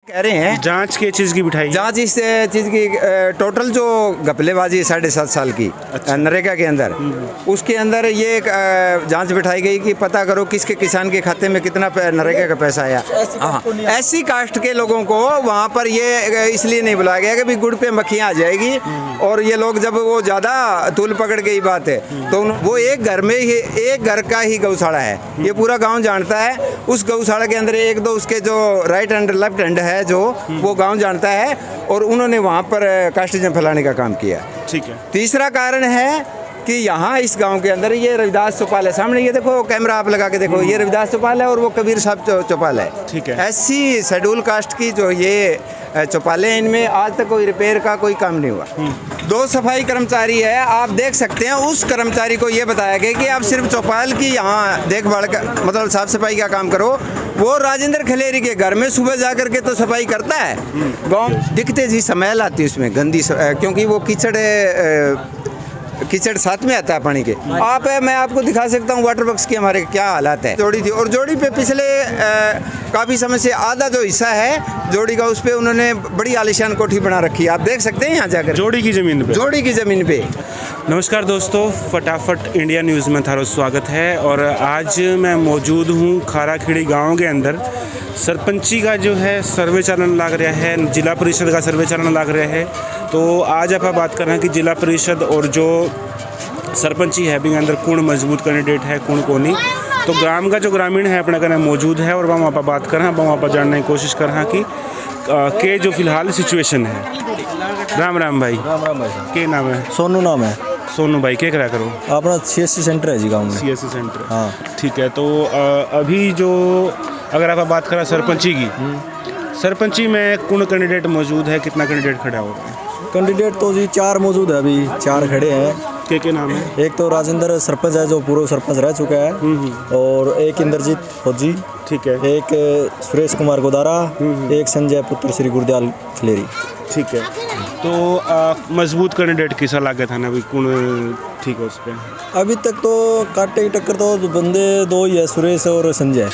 कह रहे हैं जांच किस चीज़ की बिठाई? जांच इस चीज़ की टोटल जो घपलेबाजी 7.5 साल की नरेगा के अंदर, उसके अंदर ये जांच बिठाई गई कि पता करो किसके किसान के खाते में कितना नरेगा का पैसा आया। हाँ, ऐसी कास्ट के लोगों को वहाँ पर ये इसलिए नहीं बुलाया गया कि भाई गुड़ पे मक्खियाँ आ जाएगी, और ये लोग जब वो ज़्यादा तूल पकड़ गई बात है तो वो एक घर में ही एक घर का ही गौशाला है, ये पूरा गाँव जानता है। उस गौशाला के अंदर एक दो उसके जो राइट हैंड लेफ्ट हैंड है जो वो गांव जानता है, और उन्होंने वहां पर कास्टिज्म फैलाने का काम किया। ठीक है। तीसरा कारण है कि यहाँ इस गांव के अंदर ये रविदास चौपाल है, सामने ये देखो कैमरा आप लगा के देखो, ये रविदास चौपाल है और वो कबीर साहब चौपाल है। ठीक है। ऐसी शेड्यूल कास्ट की जो ये चौपालें, इनमें आज तक कोई रिपेयर का कोई काम नहीं हुआ। 2 सफाई कर्मचारी है, आप देख सकते हैं। उस कर्मचारी को ये बताया गया कि आप सिर्फ चौपाल की यहाँ देखभाल का मतलब साफ सफाई का काम करो। वो राजेंद्र खलेरी के घर में सुबह जा कर के तो सफाई करता है, गांव दिखते जी स्मेल आती है उसमें गंदी, क्योंकि वो कीचड़ साथ में आता है पानी के। मैं आपको दिखा सकता हूँ वाटर वर्क्स की हमारे क्या हालात है। जोड़ी थी और जोड़ी पे पिछले काफ़ी समय से आधा जो हिस्सा है जोड़ी का, उस पे उन्होंने बड़ी आलीशान कोठी बना रखी है, आप देख सकते हैं यहाँ जाकर। जोड़ी की ज़मीन पे? जोड़ी की ज़मीन पे। नमस्कार दोस्तों, फटाफट इंडिया न्यूज़ में थारा स्वागत है। और आज मैं मौजूद हूँ खाराखेड़ी गांव के अंदर। सरपंची का जो है सर्वे चलन लग रहा है, जिला परिषद का सर्वे चलन लग रहा है। तो आज आप बात कर रहे हैं कि जिला परिषद और जो सरपंची है भी अंदर कौन मजबूत कैंडिडेट है कौन नहीं। तो ग्राम का जो ग्रामीण है अपने कहना मौजूद है और वहाँ पर बात कर रहे हैं, वहाँ पर जानने की कोशिश कर रहे हैं कि जो फिलहाल सिचुएशन है। राम राम भाई। राम राम भाई। क्या नाम है? सोनू नाम है। सोनू भाई, क्या करा करो? अपना CSC सेंटर है जी गाँव में। CSC centre. हाँ ठीक है। तो अभी जो अगर आप बात करें सरपंची की, सरपंची में कौन कैंडिडेट मौजूद है, कितना कैंडिडेट खड़ा होगा? कैंडिडेट तो जी 4 मौजूद है, अभी 4 खड़े हैं। क्या नाम है? एक तो राजेंद्र सरपंच है जो पूर्व सरपंच रह चुका है, और एक इंद्रजीत फौजी। ठीक है। एक सुरेश कुमार गोदारा, एक संजय पुत्र श्री गुरदयाल खलेरी। ठीक है। तो मजबूत कैंडिडेट किसा लागे था ना, अभी कौन ठीक हो उस पर? अभी तक तो काटे की टक्कर तो बंदे 2 ही है, सुरेश और संजय।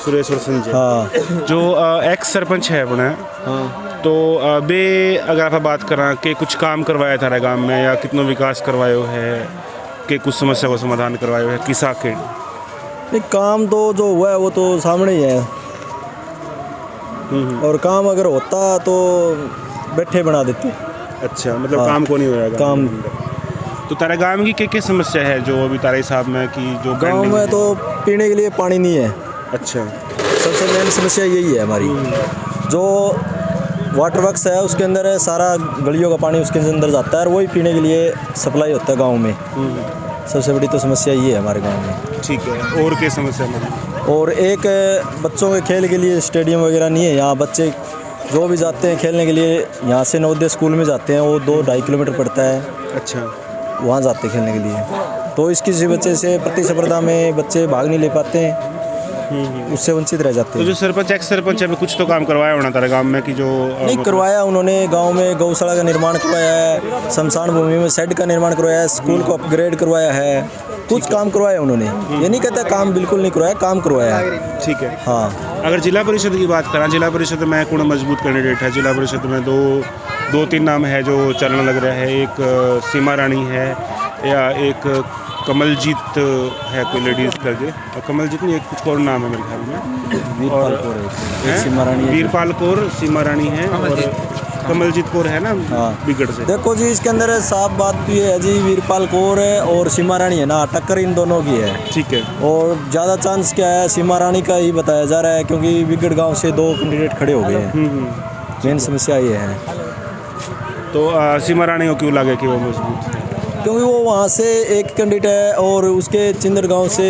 सुरेश और संजय। हाँ। जो एक्स सरपंच है अपना, हाँ, तो बे अगर आप बात करें कि कुछ काम करवाया था गांव में या कितना विकास करवायो है, कि कुछ समस्या को समाधान करवायो है किसा के? नहीं, काम तो जो हुआ है वो तो सामने ही है, और काम अगर होता तो बैठे बना देते। अच्छा, मतलब हाँ, काम को नहीं होगा काम। तो तारा गांव की क्या समस्या है जो अभी तारे हिसाब में कि जो गांव में तो पीने के लिए पानी नहीं है। अच्छा, सबसे मेन समस्या यही है हमारी। जो वाटर वर्क्स है उसके अंदर है, सारा गलियों का पानी उसके अंदर जाता है और वही पीने के लिए सप्लाई होता है गांव में। सबसे बड़ी तो समस्या ये है हमारे गांव में। ठीक है। और क्या समस्या है? और एक बच्चों के खेल के लिए स्टेडियम वगैरह नहीं है यहाँ। बच्चे जो भी जाते हैं खेलने के लिए, यहाँ से नवोदय स्कूल में जाते हैं, वो 2-2.5 किलोमीटर पड़ता है। अच्छा, वहाँ जाते हैं खेलने के लिए। तो इसकी वजह से प्रतिस्पर्धा में बच्चे भाग नहीं ले पाते हैं, उससे वंचित रह जाते हैं। तो जो सरपंच एक्स सरपंच है कुछ तो काम करवाया होना तारे गांव में कि जो नहीं करवाया उन्होंने। गांव में गौशाला का निर्माण करवाया है, शमशान भूमि में शेड का निर्माण करवाया है, स्कूल को अपग्रेड करवाया है, कुछ काम करवाया उन्होंने। ये नहीं कहता काम बिल्कुल नहीं करवाया, काम करवाया है। ठीक है। हाँ। अगर जिला परिषद की बात करें, जिला परिषद में कौन मजबूत कैंडिडेट है? जिला परिषद में 2-3 नाम है जो चलने लग रहा है। एक सीमा रानी है, या एक कमलजीत है कोई लेडीज़ करके, और कमलजीत नहीं, एक कुछ और नाम है मेरे ख्याल में। वीरपाल कौर है, सीमा रानी है। वीरपाल कौर, सीमा रानी है, और कमलजीत कौर है ना। हाँ। बिगड़ से देखो जी, इसके अंदर साफ बात भी है जी, वीरपाल कौर है और सीमा रानी है ना, टक्कर इन दोनों की है। ठीक है। और ज़्यादा चांस क्या है, सीमा रानी का ही बताया जा रहा है, क्योंकि बिगड़ गाँव से 2 कैंडिडेट खड़े हो गए हैं। मेन समस्या ये है। तो सीमा रानी को क्यों लगे कि वो मजबूत है? क्योंकि वो वहाँ से एक कैंडिडेट है और उसके चिंदर गांव से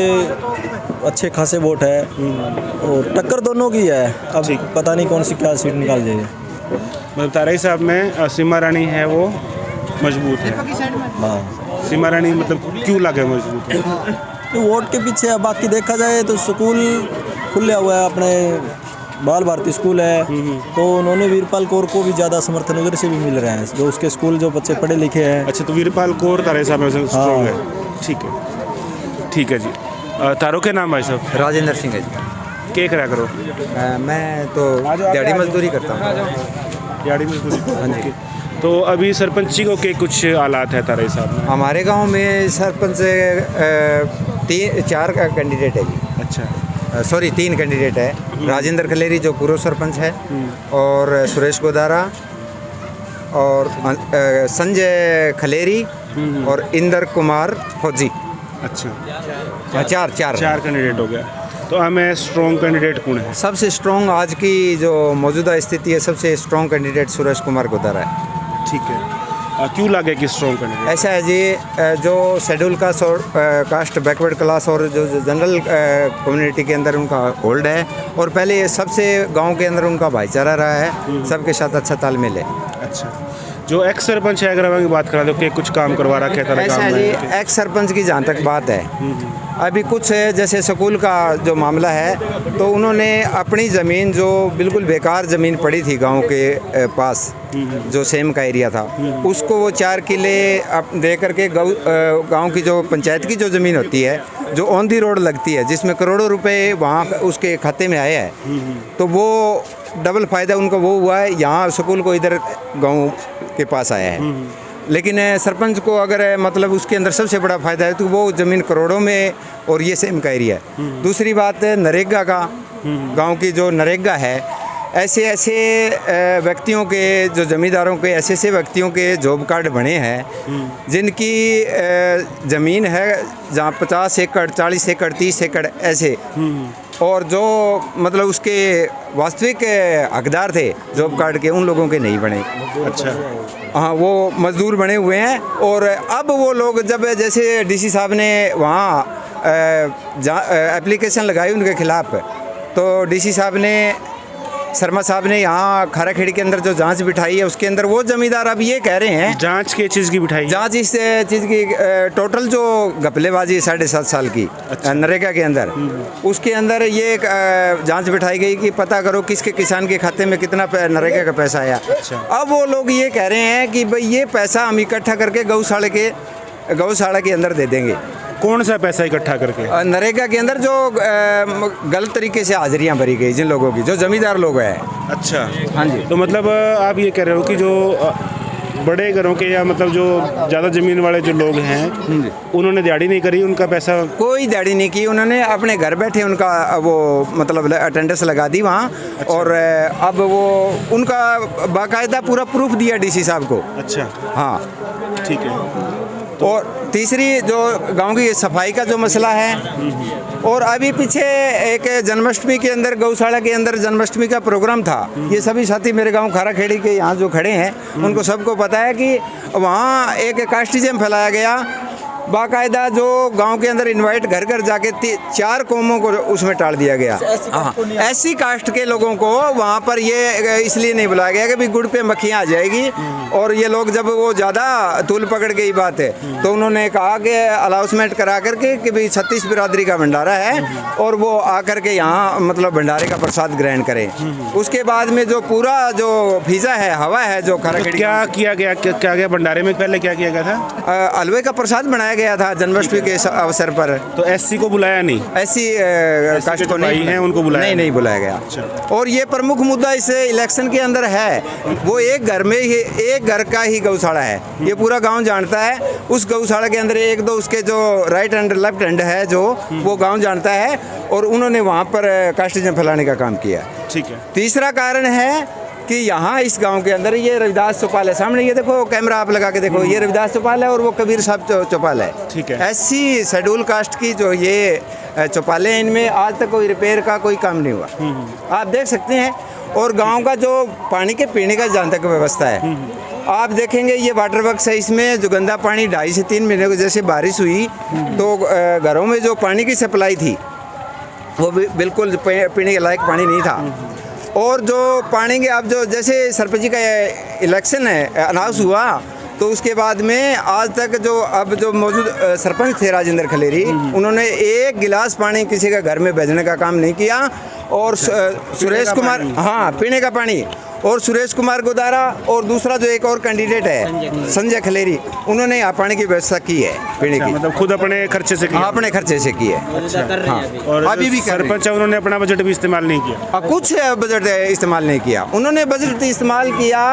अच्छे खासे वोट है, और टक्कर दोनों की है। अब पता नहीं कौन सी क्या सीट निकाल जाएगी। मतलब तारे हिसाब में सीमा रानी है वो मजबूत है। हाँ, सीमा रानी मतलब क्यों लगे मजबूत है? तो वोट के पीछे है। बाकी देखा जाए तो स्कूल खुला हुआ है, अपने बाल भारती स्कूल है, तो उन्होंने वीरपाल कौर को भी ज़्यादा समर्थन उधर से भी मिल रहा है, जो उसके स्कूल जो बच्चे पढ़े लिखे हैं। अच्छा, तो वीरपाल कौर तारे हिसाब में स्ट्रॉन्ग है। ठीक है, ठीक है जी। तारो के नाम भाई साहब? राजेंद्र सिंह है जी। क्या करा करो? मैं तो दिहाड़ी मजदूरी करता हूँ। दिहाड़ी मजदूरी। हाँ जी। तो अभी सरपंची को के कुछ हालात है तारे हिसाब में? हमारे गांव में सरपंच 4 का कैंडिडेट है जी। अच्छा। सॉरी 3 कैंडिडेट है। राजेंद्र खलेरी जो पूर्व सरपंच है, और सुरेश गोदारा, और संजय खलेरी, और इंदर कुमार फौजी। अच्छा। चार कैंडिडेट हो गया। तो हमें स्ट्रॉन्ग कैंडिडेट कौन है? सबसे स्ट्रॉन्ग आज की जो मौजूदा स्थिति है, सबसे स्ट्रॉन्ग कैंडिडेट सुरेश कुमार गोदारा है। ठीक है। क्यों लगे कि स्ट्रॉन्ग कैंडिडेट? ऐसा है जी, जो शेड्यूल कास्ट और कास्ट बैकवर्ड क्लास और जो जनरल कम्युनिटी के अंदर उनका होल्ड है, और पहले ये सबसे गांव के अंदर उनका भाईचारा रहा है, सबके साथ अच्छा तालमेल है। अच्छा। जो एक्स सरपंच है, अगर हम बात करा दो कि कुछ काम करवा रखा है? ऐसा है जी, एक्स सरपंच की जहाँ तक बात है, अभी कुछ जैसे स्कूल का जो मामला है, तो उन्होंने अपनी ज़मीन जो बिल्कुल बेकार ज़मीन पड़ी थी गांव के पास, जो सेम का एरिया था, उसको वो 4 किले दे करके गांव की जो पंचायत की जो ज़मीन होती है, जो ऑन दी रोड लगती है, जिसमें करोड़ों रुपए वहाँ उसके खाते में आए हैं, तो वो डबल फ़ायदा उनको वो हुआ है, यहाँ स्कूल को इधर गाँव के पास आया है। लेकिन सरपंच को अगर मतलब उसके अंदर सबसे बड़ा फ़ायदा है तो वो ज़मीन करोड़ों में, और ये सेम का एरिया है। दूसरी बात है नरेगा का, गांव की जो नरेगा है, ऐसे व्यक्तियों के, जो ज़मींदारों के ऐसे व्यक्तियों के जॉब कार्ड बने हैं, जिनकी ज़मीन है जहाँ 50 एकड़, 40 एकड़, 30 एकड़ ऐसे, और जो मतलब उसके वास्तविक हकदार थे जॉब कार्ड के, उन लोगों के नहीं बने। अच्छा। हाँ, वो मजदूर बने हुए हैं। और अब वो लोग जब जैसे डीसी साहब ने वहाँ एप्लीकेशन लगाई उनके खिलाफ, तो डीसी साहब ने, शर्मा साहब ने यहाँ खाराखेड़ी के अंदर जो जांच बिठाई है, उसके अंदर वो जमींदार अब ये कह रहे हैं। जांच किस चीज़ की बिठाई? जांच इस चीज़ की, टोटल जो घपलेबाजी 7.5 साल की नरेगा के अंदर, उसके अंदर ये जांच बिठाई गई कि पता करो किसके किसान के खाते में कितना नरेगा का पैसा आया। अब वो लोग ये कह रहे हैं कि भाई ये पैसा हम इकट्ठा करके गौशाला के अंदर दे देंगे। कौन सा पैसा इकट्ठा करके? नरेगा के अंदर जो गलत तरीके से हाजिरियाँ भरी गई जिन लोगों की, जो जमींदार लोग हैं। अच्छा। हाँ जी। तो मतलब आप ये कह रहे हो कि जो बड़े घरों के, या मतलब जो ज़्यादा ज़मीन वाले जो लोग हैं, उन्होंने दिहाड़ी नहीं करी, उनका पैसा? कोई दिहाड़ी नहीं की, उन्होंने अपने घर बैठे उनका वो मतलब अटेंडेंस लगा दी वहाँ। अच्छा। और अब वो उनका बाकायदा पूरा प्रूफ दिया डीसी साहब को। अच्छा। हाँ, ठीक है। और तीसरी जो गांव की सफाई का जो मसला है, और अभी पीछे एक जन्माष्टमी के अंदर, गौशाला के अंदर जन्माष्टमी का प्रोग्राम था। ये सभी साथी मेरे गांव खाराखेड़ी के यहाँ जो खड़े हैं, उनको सबको पता है कि वहाँ एक कास्टिज्म फैलाया गया। बाकायदा जो गांव के अंदर इनवाइट घर घर जाके 4 कौमों को उसमें टाल दिया गया। हाँ, ऐसी कास्ट के लोगों को वहाँ पर ये इसलिए नहीं बुलाया गया कि भाई गुड़ पे मक्खियाँ आ जाएगी। और ये लोग जब वो ज़्यादा तूल पकड़ गई बात है, तो उन्होंने कहा कि अलाउंसमेंट करा करके कि भाई 36 बिरादरी का भंडारा है, और वो आकर के यहाँ मतलब भंडारे का प्रसाद ग्रहण करें। उसके बाद में जो पूरा जो फिजा है, हवा है, जो खाराखेड़ी, क्या किया गया भंडारे में? पहले क्या किया गया था? हलवे का प्रसाद बनाया गया था जन्माष्टमी के अवसर पर। तो एससी को बुलाया नहीं? एससी कास्ट को नहीं है, उनको बुलाया नहीं बुलाया गया। अच्छा। और ये प्रमुख मुद्दा इस इलेक्शन के अंदर है, वो एक घर में ही, एक घर का ही गौशाला है, ये पूरा गांव जानता है। उस गौशाला के अंदर 1-2 उसके जो राइट हैंड लेफ्ट हैंड है, जो वो गांव जानता है, और उन्होंने वहाँ पर कास्टिज्म फैलाने का काम किया। ठीक है। तीसरा कारण है कि यहाँ इस गांव के अंदर ये रविदास चौपाल है, सामने ये देखो, कैमरा आप लगा के देखो, ये रविदास चौपाल है और वो कबीर साहब चौपाल है। ठीक है। ऐसी शेड्यूल कास्ट की जो ये चौपालें, इनमें आज तक कोई रिपेयर का कोई काम नहीं हुआ, आप देख सकते हैं। और गांव का जो पानी के पीने का जहाँ तक व्यवस्था है, आप देखेंगे ये वाटर वर्क्स है, इसमें जो गंदा पानी 2.5 से 3 महीने को, जैसे बारिश हुई तो घरों में जो पानी की सप्लाई थी वो बिल्कुल पीने के लायक पानी नहीं था। और जो पानी के, अब जो जैसे सरपंच का इलेक्शन है अनाउंस हुआ, तो उसके बाद में आज तक जो अब जो मौजूद सरपंच थे राजेंद्र खलेरी, उन्होंने 1 गिलास पानी किसी का घर में भेजने का काम नहीं किया। और सुरेश कुमार, हाँ, पीने का पानी। और सुरेश कुमार गोदारा और दूसरा जो एक और कैंडिडेट है संजय खलेरी, उन्होंने यहाँ पानी की व्यवस्था की है पीने की। मतलब खुद अपने खर्चे से किया? अपने खर्चे से की है। हाँ, और अभी भी कर रहे हैं। सरपंच है, उन्होंने अपना बजट भी इस्तेमाल नहीं किया? कुछ बजट इस्तेमाल नहीं किया। उन्होंने बजट इस्तेमाल किया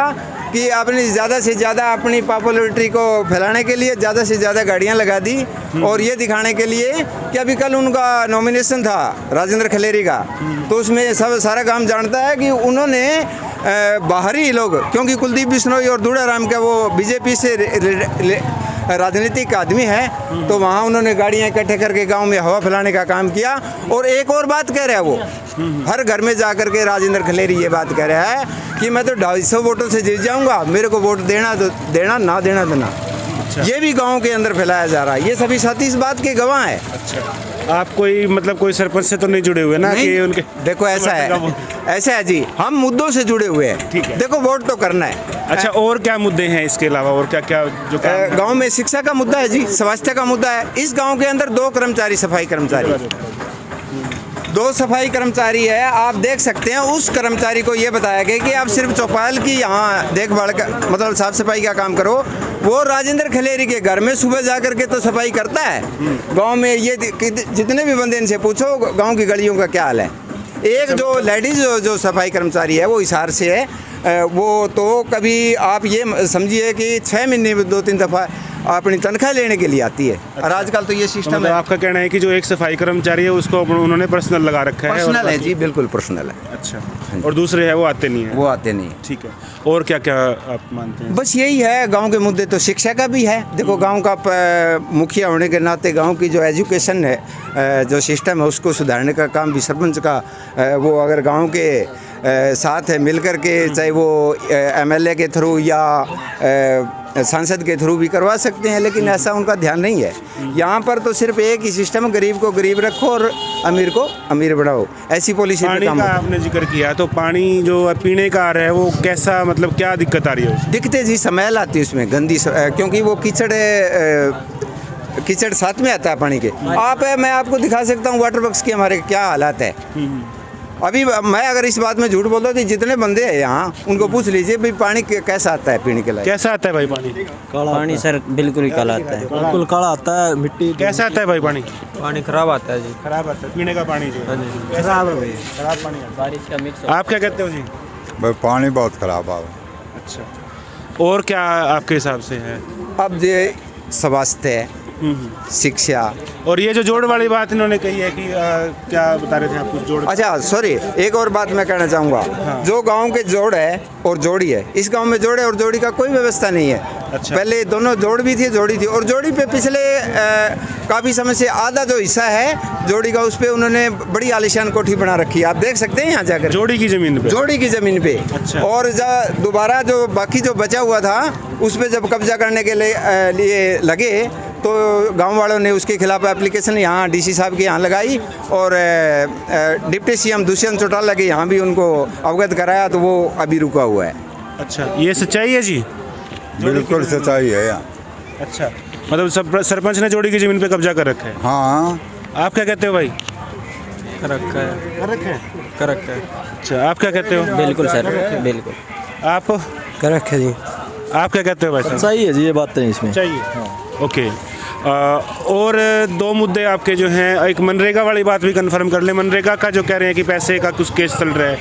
कि अपनी ज़्यादा से ज़्यादा अपनी पॉपुलरिटी को फैलाने के लिए ज़्यादा से ज़्यादा गाड़ियां लगा दी और ये दिखाने के लिए कि अभी कल उनका नॉमिनेशन था राजेंद्र खलेरी का, तो उसमें सारा गांव जानता है कि उन्होंने बाहरी लोग, क्योंकि कुलदीप बिश्नोई और दूड़ाराम का वो बीजेपी से राजनीतिक आदमी है, तो वहाँ उन्होंने गाड़ियाँ इकट्ठे करके गांव में हवा फैलाने का काम किया। और एक और बात कह रहा है वो, हर घर में जा कर के राजेंद्र खलेरी ये बात कह रहा है कि मैं तो 250 वोटों से जीत जाऊंगा, मेरे को वोट देना तो देना, ना देना तो ना। ये भी गांव के अंदर फैलाया जा रहा है। ये सभी साथी इस बात के गवाह हैं। अच्छा, आप कोई मतलब कोई सरपंच से तो नहीं जुड़े हुए ना कि उनके? देखो ऐसा है जी, हम मुद्दों से जुड़े हुए हैं। ठीक है। देखो वोट तो करना है। अच्छा, और क्या मुद्दे हैं इसके अलावा? और क्या क्या जो गांव में शिक्षा का मुद्दा है जी, स्वास्थ्य का मुद्दा है। इस गांव के अंदर 2 कर्मचारी सफाई कर्मचारी, 2 सफाई कर्मचारी है। आप देख सकते हैं उस कर्मचारी को ये बताया गया कि आप सिर्फ चौपाल की यहाँ देखभाल का मतलब साफ सफाई का काम करो। वो राजेंद्र खलेरी के घर में सुबह जा करके तो सफाई करता है। गांव में ये जितने भी बंदे इनसे पूछो गांव की गलियों का क्या हाल है। एक जो लेडीज जो सफाई कर्मचारी है वो हिसार से है, वो तो कभी आप ये समझिए कि 6 महीने में 2-3 दफ़ा अपनी तनख्वाह लेने के लिए आती है। और आजकल तो ये सिस्टम मतलब है। आपका कहना है कि जो एक सफाई कर्मचारी है उसको उन्होंने पर्सनल लगा रखा है? पर्सनल है जी, बिल्कुल पर्सनल है। अच्छा, और दूसरे है वो आते नहीं है? वो आते नहीं। ठीक है, और क्या क्या आप मानते हैं? बस यही है गांव के मुद्दे। तो शिक्षा का भी है। देखो गांव का मुखिया होने के नाते गांव की जो एजुकेशन है, जो सिस्टम है, उसको सुधारने का काम भी सरपंच का, वो अगर गांव के साथ है मिल कर के, चाहे वो एमएलए के थ्रू या सांसद के थ्रू भी करवा सकते हैं, लेकिन ऐसा उनका ध्यान नहीं है। यहाँ पर तो सिर्फ एक ही सिस्टम, गरीब को गरीब रखो और अमीर को अमीर बढ़ाओ, ऐसी पॉलिसी पे पानी काम का होता है। आपने जिक्र किया, तो पानी जो पीने का आ रहा है वो कैसा, मतलब क्या दिक्कत आ रही है उसमें? दिखते जी स्मेल आती है उसमें गंदी, क्योंकि वो कीचड़ साथ में आता है पानी के। मैं आपको दिखा सकता हूँ वाटर वर्क्स की हमारे क्या हालात है। अभी मैं अगर इस बात में झूठ बोलता तो जितने बंदे हैं यहाँ उनको पूछ लीजिए भाई पानी कैसा आता है पीने के लायक। कैसा आता है भाई पानी? काला पानी सर बिल्कुल ही काला आता है। बिल्कुल काला आता है, मिट्टी। कैसा आता है भाई पानी? पानी खराब आता है जी। खराब आता है पीने का पानी जो है? खराब है भाई। खराब पानी आता बारिश का मिक्स है। आप क्या कहते हो जी? भाई पानी बहुत खराब आ। अच्छा, और क्या आपके हिसाब से है? अब ये स्वास्थ्य है, शिक्षा। और ये जो जोड़ वाली बात इन्होंने कही है कि क्या बता रहे थे आप कुछ जोड़? अच्छा सॉरी, एक और बात मैं कहना चाहूँगा। जो गांव के जोड़ है और जोड़ी है, इस गांव में जोड़ है और जोड़ी का कोई व्यवस्था नहीं है। अच्छा। पहले दोनों जोड़ भी थी, जोड़ी थी, और जोड़ी पे पिछले काफ़ी समय से आधा जो हिस्सा है जोड़ी का, उस पर उन्होंने बड़ी आलीशान कोठी बना रखी है। आप देख सकते हैं यहाँ जाकर, जोड़ी की जमीन पे? जोड़ी की ज़मीन पे। अच्छा। और दोबारा जो बाकी जो बचा हुआ था उस पर जब कब्जा करने के लिए लगे तो गांव वालों ने उसके खिलाफ एप्लीकेशन यहाँ डीसी साहब के यहाँ लगाई और डिप्टी सीएम दुष्यंत चौटाला के यहाँ भी उनको अवगत कराया, तो वो अभी रुका हुआ है। अच्छा, ये सच्चाई है जी? बिल्कुल सच्चाई है यहाँ। अच्छा, मतलब सरपंच ने जोड़ी की जमीन पे कब्जा कर रखा है? हाँ। आप क्या कहते हो भाई? कर रखा है। कर रखा है? कर रखा है। अच्छा, आप क्या कहते हो? बिल्कुल सर बिल्कुल। आप कर रखे जी। आप क्या कहते हो भाई साहब? सही है जी, ये बात नहीं इसमें। चाहिए। ओके, और 2 मुद्दे आपके जो हैं, एक मनरेगा वाली बात भी कंफर्म कर ले। मनरेगा का जो कह रहे हैं कि पैसे का कुछ केस चल रहा है,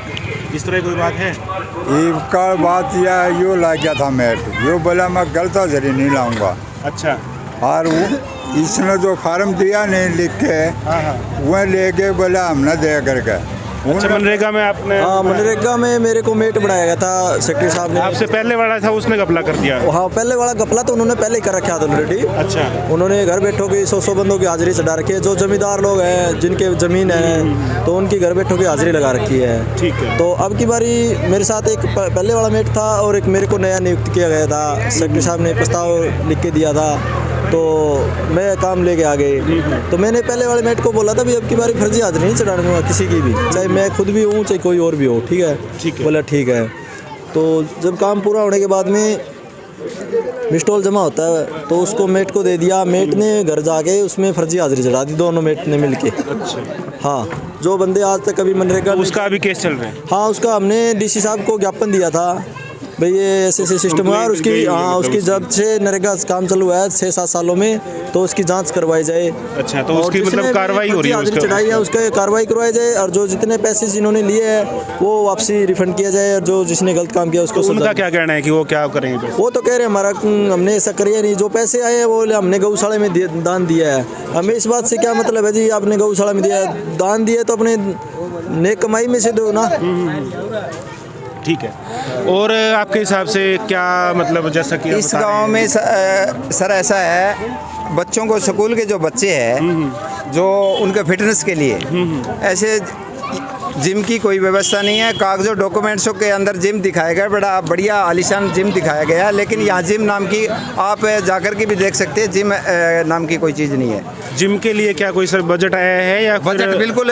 इस तरह कोई बात है? इसका बात यह यो ला गया था मैट, यो बोला मैं गलत जरिए नहीं लाऊंगा। अच्छा। और वो इसने जो फार्म दिया नहीं लिख के, हाँ। वह लेके बोला हमने दे करके। अच्छा, मनरेगा में आपने? हाँ, मनरेगा में मेरे को मेट बनाया गया था सेक्रेटरी साहब ने। आपसे पहले वाला था उसने घपला कर दिया? हाँ, पहले वाला घपला तो उन्होंने पहले ही कर रखा था ऑलरेडी। अच्छा। उन्होंने घर बैठों की 100 बंदों की हाजिरी चढ़ा रखी है। जो जमींदार लोग हैं जिनके ज़मीन है तो उनकी घर बैठों की हाजिरी लगा रखी है। ठीक है। तो अब की बारी मेरे साथ एक पहले वाला मेट था और एक मेरे को नया नियुक्त किया गया था। सेक्रेटरी साहब ने प्रस्ताव लिख के दिया था तो मैं काम लेके आ गए। तो मैंने पहले वाले मेट को बोला था भी अब की बारी फर्जी हाजिरी नहीं चढ़ाने दूंगा किसी की भी, चाहे मैं खुद भी हूँ चाहे कोई और भी हो। ठीक है? ठीक है। बोला ठीक है। तो जब काम पूरा होने के बाद में मिस्टॉल जमा होता है तो उसको मेट को दे दिया, मेट ने घर जाके उसमें फर्जी हाजिरी चढ़ा दी, दोनों मेट ने मिलके। हाँ, जो बंदे आज तक कभी मनरेगा उसका अभी केस चल रहा है। हाँ, उसका हमने डीसी साहब को ज्ञापन दिया था भाई ये ऐसे सिस्टम है, और उसकी उसकी जब से नरेगा काम चालू हुआ है 6-7 सालों में, तो उसकी जांच करवाई जाए। अच्छा, तो उसकी मतलब कार्रवाई हो रही है, उसकी चढ़ाई है, उसके कार्रवाई करवाई जाए, और जो जितने पैसे जिन्होंने लिए हैं वो वापसी रिफंड किया जाए, और जो जिसने गलत काम किया उसको उनका क्या कहना है कि वो क्या करेंगे पैसे? वो तो कह रहे हैं हमारा हमने ऐसा करिए नहीं, जो पैसे आए हैं वो हमने गौशाला में दान दिया है। हमें इस बात से क्या मतलब है जी, आपने गौशाला में दिया दान दिया तो अपने नेक कमाई में से दो ना। ठीक है। और आपके हिसाब से क्या मतलब, जैसा कि इस गांव में सर ऐसा है, बच्चों को स्कूल के जो बच्चे हैं जो उनके फिटनेस के लिए ऐसे जिम की कोई व्यवस्था नहीं है। कागजों डॉक्यूमेंट्सों के अंदर जिम दिखाया गया, बड़ा बढ़िया आलीशान जिम दिखाया गया, लेकिन यहाँ जिम नाम की आप जाकर के भी देख सकते हैं, जिम नाम की कोई चीज़ नहीं है। जिम के लिए क्या कोई सर बजट आया है या बजट बिल्कुल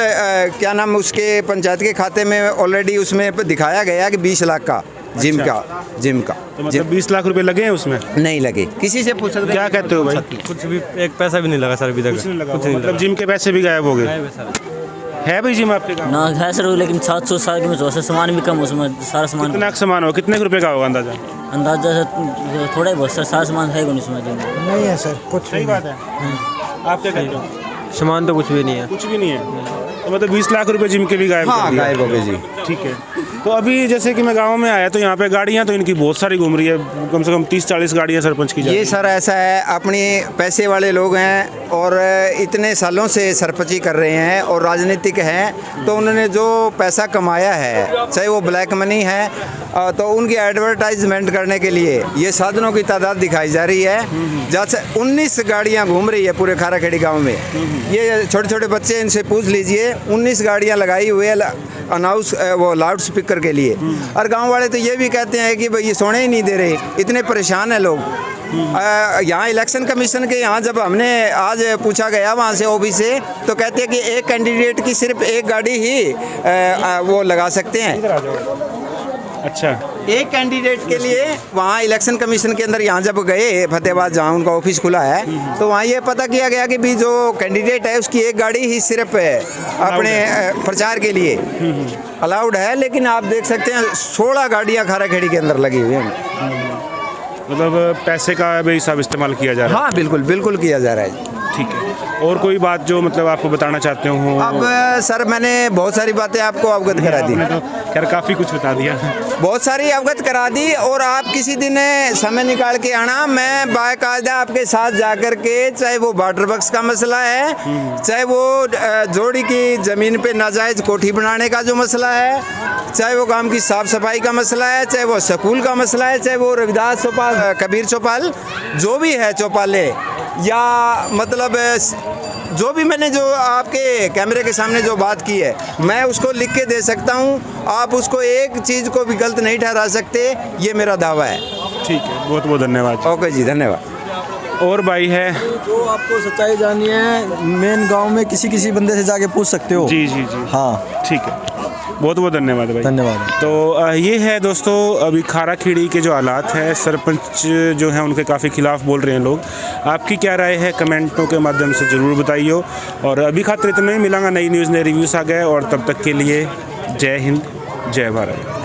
क्या नाम उसके पंचायत के खाते में ऑलरेडी उसमें दिखाया गया कि 20 लाख का जिम का तो मतलब 20 लाख रुपए लगे हैं उसमें? नहीं लगे। किसी से पूछ सकते क्या कहते हो भाई? कुछ भी एक पैसा भी नहीं लगा सर अभी तक। कुछ नहीं लगा, मतलब जिम के पैसे भी गायब हो गए। है भाई जिम आपके गाँव? ना है सर, लेकिन 700 साल के में थोड़ा सा सामान भी कम, उसमें सारा सामान कितना सामान हो, कितने रुपए का होगा अंदाजा? अंदाजा से थोड़ा ही बहुत सर, सारा सामान है नहीं उसमें। नहीं है सर, कुछ सही बात है। आप क्या कहते हो? सामान तो कुछ भी नहीं है। कुछ भी नहीं है, तो मतलब 20 लाख रुपए जिम के भी गायब कर दिए। गायब हो गए जी। ठीक है। तो अभी जैसे कि मैं गांव में आया तो यहाँ पे गाड़ियाँ तो इनकी बहुत सारी घूम रही है, कम से कम 30-40 गाड़ियाँ सरपंच की। ये सर ऐसा है, अपनी पैसे वाले लोग हैं और इतने सालों से सरपंची कर रहे हैं और राजनीतिक हैं, तो उन्होंने जो पैसा कमाया है, चाहे वो ब्लैक मनी है, तो उनकी एडवर्टाइजमेंट करने के लिए ये साधनों की तादाद दिखाई जा रही है। जैसे 19 गाड़ियाँ घूम रही है पूरे खाराखेड़ी गाँव में। ये छोटे छोटे बच्चे, इनसे पूछ लीजिए, 19 गाड़ियाँ लगाई हुई है अनाउंस वो लाउड स्पीकर के लिए। और गांव वाले तो ये भी कहते हैं कि भाई ये सोने ही नहीं दे रहे, इतने परेशान हैं लोग। यहाँ इलेक्शन कमीशन के यहाँ जब हमने आज पूछा गया वहाँ से ऑफिस से, तो कहते हैं कि एक कैंडिडेट की सिर्फ एक गाड़ी ही वो लगा सकते हैं। अच्छा, एक कैंडिडेट के लिए वहाँ इलेक्शन कमीशन के अंदर यहाँ जब गए फतेहाबाद, जहाँ उनका ऑफिस खुला है, तो वहाँ ये पता किया गया कि भी जो कैंडिडेट है उसकी एक गाड़ी ही सिर्फ अपने प्रचार के लिए अलाउड है। लेकिन आप देख सकते हैं 16 गाड़ियाँ खाराखेड़ी के अंदर लगी हुई हैं। मतलब पैसे का भी सब इस्तेमाल किया जा रहा है। हाँ बिल्कुल बिल्कुल किया जा रहा है। ठीक है। और कोई बात जो मतलब आपको बताना चाहते हो? अब सर मैंने बहुत सारी बातें आपको अवगत करा दी। आपने तो खैर काफ़ी कुछ बता दिया। बहुत सारी अवगत करा दी, और आप किसी दिन समय निकाल के आना, मैं बाकायदा आपके साथ जाकर के, चाहे वो वाटर बक्स का मसला है, चाहे वो जोड़ी की ज़मीन पे नाजायज़ कोठी बनाने का जो मसला है, चाहे वो गांव की साफ़ सफाई का मसला है, चाहे वो स्कूल का मसला है, चाहे वो रविदास चौपाल, कबीर चौपाल, जो भी है चौपाले, या मतलब जो भी मैंने जो आपके कैमरे के सामने जो बात की है, मैं उसको लिख के दे सकता हूँ। आप उसको एक चीज़ को भी गलत नहीं ठहरा सकते, ये मेरा दावा है। ठीक है, बहुत बहुत धन्यवाद। ओके जी, धन्यवाद। और भाई है जो आपको सच्चाई जाननी है, मेन गांव में किसी बंदे से जाके पूछ सकते हो। जी जी जी, हाँ ठीक है, बहुत बहुत धन्यवाद भाई। धन्यवाद। तो ये है दोस्तों अभी खाराखेड़ी के जो हालात है, सरपंच जो हैं उनके काफ़ी खिलाफ बोल रहे हैं लोग। आपकी क्या राय है कमेंटों के माध्यम से ज़रूर बताइए। और अभी खातिर इतना ही, मिलांगा नई न्यूज़ नए रिव्यूज़ आ गए, और तब तक के लिए जय हिंद, जय भारत।